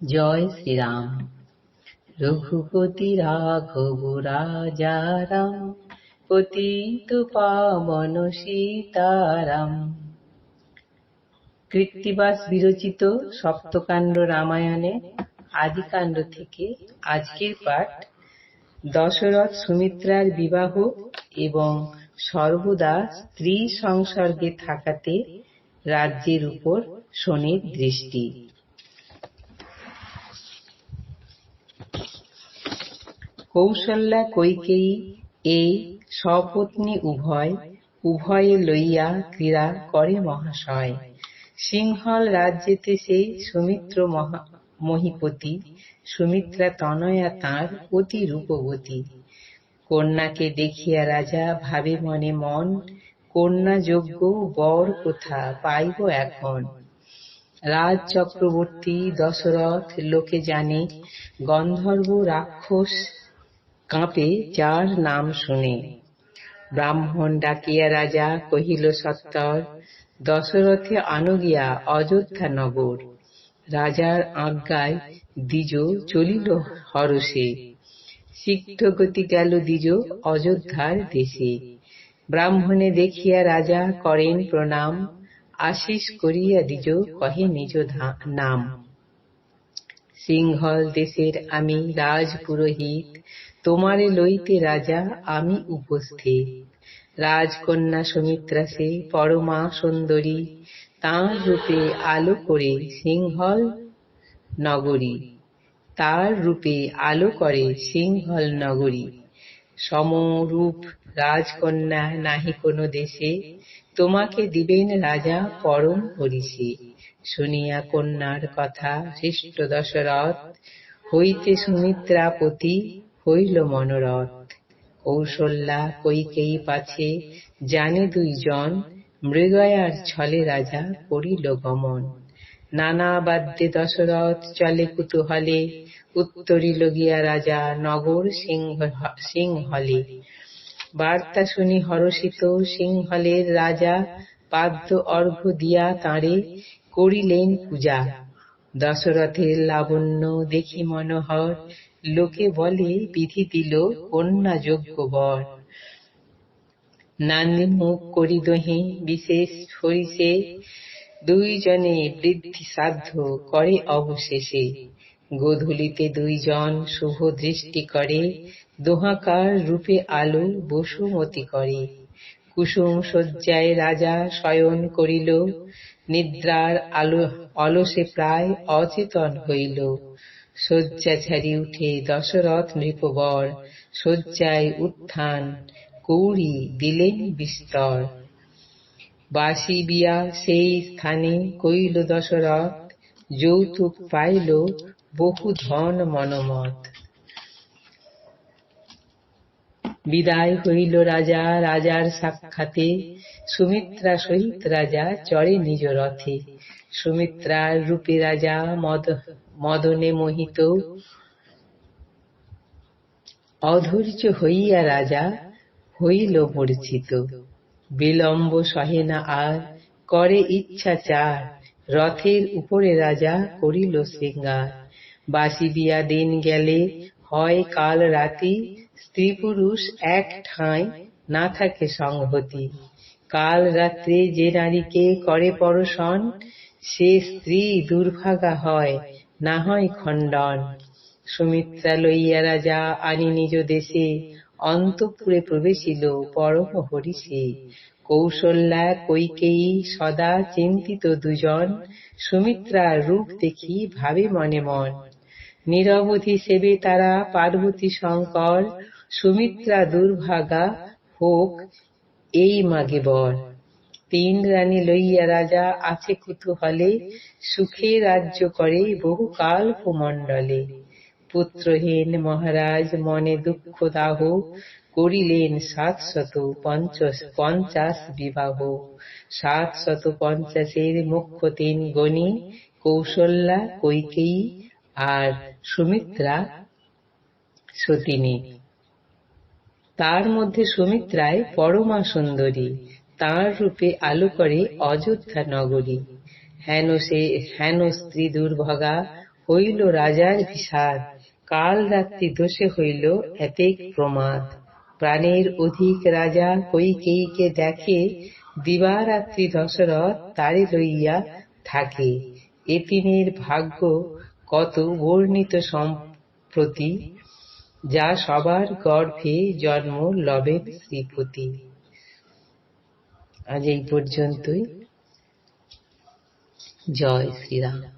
জয় শ্রীরাম। রঘুপতি রাঘব রাজা রাম, পতিত পাবন সীতারাম। কৃত্তিবাস বিরচিত সপ্তকাণ্ড রামায়ণে আদিকাণ্ড থেকে আজকের পাঠ দশরথ সুমিত্রার বিবাহ এবং সর্বদা স্ত্রী সংসর্গে থাকাতে রাজ্যের উপর শনির দৃষ্টি। কৌশল্যা কৈকেয়ী এই সপত্নী উভয়ে লইয়া ক্রীড়া করে মহাশয়। সিংহল রাজ্যেতে সেই সুমিত্র মহীপতি, সুমিত্রা তনয়া তাঁর অতি রূপবতী। কন্যাকে দেখিয়া রাজা ভাবে মনে মন, কন্যা যোগ্য বর কোথা পাইব এখন। রাজ চক্রবর্তী দশরথ লোকে জানে, গন্ধর্ব রাক্ষস কাঁপে যার নাম শুনে। ব্রাহ্মণ ডাকিয়া রাজা কহিল সত্বর, দশরথে আনো গিয়া অযোধ্যা নগর। রাজার আজ্ঞায় দ্বিজ চলিল হরষে, শীঘ্র গতি গেল দ্বিজ অযোধ্যার দেশে। ব্রাহ্মণে দেখিয়া রাজা করেন প্রণাম, আশিস করিয়া দ্বিজ কহে নিজ নাম। সিংহল দেশের আমি রাজপুরোহিত, তোমারে লইতে রাজা আমি উপস্থিত। রাজকন্যা সুমিত্রা সে পরমা সুন্দরী, তাঁর রূপে আলো করে সিংহল নগরী। তার রূপে আলো করে সিংহল নগরী। সমরূপ রাজকন্যা নাহি কোনো দেশে, তোমাকে দিবেন রাজা পরম হরিষে। শুনিয়া কন্যার কথা হৃষ্ট দশরথ, হইতে সুমিত্রা পতি হইল মনোরথ। কৌশল্যা কৈকেয়ী পাছে জানে দুইজন, মৃগয়ার ছলে রাজা করিল গমন। নানা বাদ্যে দশরথ চলে কুতূহলে, উত্তরিল গিয়া রাজা নগর সিংহলে। বার্তা শুনি হরষিত সিংহলের রাজা, পাদ্য অর্ঘ্য দিয়া তাঁরে করিলেন পূজা। দশরথের লাবণ্য দেখি মনোহর, লোকে বলে বিধি দিল কন্যা যোগ্য বর। নান্দি মুখ করি দহে বিশেষ হরিষে, দুইজনে বৃদ্ধি শ্রাদ্ধ করে অবশেষে। গোধূলিতে দুইজন শুভ দৃষ্টি করে, দোহাকার রূপে আলো বসুমতি করে। কুসুম শয্যায় রাজা শয়ন করিল, নিদ্রার অলসে প্রায় অচেতন হইল। শয্যা ছাড়ি উঠে দশরথ নৃপবর, শয্যায় উত্থান কৌড়ি দিলেন বিস্তর। বাসি বিয়া সেই স্থানে কইল দশরথ, যৌতুক পাইল বহু ধন মনমত। বিদায় হইল রাজা রাজার সাক্ষাতে, সুমিত্রা সহিত রাজা চড়ে নিজ রথে। সুমিত্রার রূপে রাজা মদনে মোহিত, অধৈর্য হইয়া রাজা হইল মূর্ছিত। বিলম্ব সহে না আর, করে ইচ্ছাচার, রথের উপরে রাজা করিল শৃঙ্গার। বাসি বিয়া দিন গেলে হয় কাল রাতি, স্ত্রী পুরুষ এক ঠাঁই না থাকে সংহতি। কাল রাত্রে যে নারীকে করে পরশন, সে স্ত্রী দুর্ভাগা হয় না হয় খণ্ডন। সুমিত্রা লইয়া রাজা আনি নিজ দেশে, অন্তঃপুরে প্রবেশিল পরম হরিষে। কৌশল্যা কৈকেয়ী সদা চিন্তিত দুজন, সুমিত্রার রূপ দেখি ভাবে মনে মন। নিরবধি সেবে তারা পার্বতী শঙ্কর, সুমিত্রা দুর্ভাগা হোক এই মাগে বর। তিন রানী লইয়া রাজা আছে কুতূহলে, সুখে রাজ্য করে বহুকাল ভূমণ্ডলে। পুত্রহীন মহারাজ মনে দুঃখ দাহ, করিলেন 750 বিবাহ। 750 মুখ্য তিন গণী, কৌশল্যা কৈকেয়ী আর সুমিত্রা সতিনী। তার মধ্যে সুমিত্রায় পরমা সুন্দরী, তাঁর রূপে আলো করে অযোধ্যা নগরী। হেন স্ত্রী দুর্ভগা হইল রাজার বিষাদ, কাল রাত্রি দোষে হইল এতেক প্রমাদ। প্রাণের অধিক রাজা কৈকেয়ীকে দেখে, দিবারাত্রি দশরথ তারে লইয়া থাকে। এতিনের ভাগ্য কত বর্ণিত সম্প্রতি, যা সবার গর্ভে জন্ম লবেন শ্রীপতি। আজ এই পর্যন্তই। জয় শ্রীরাম।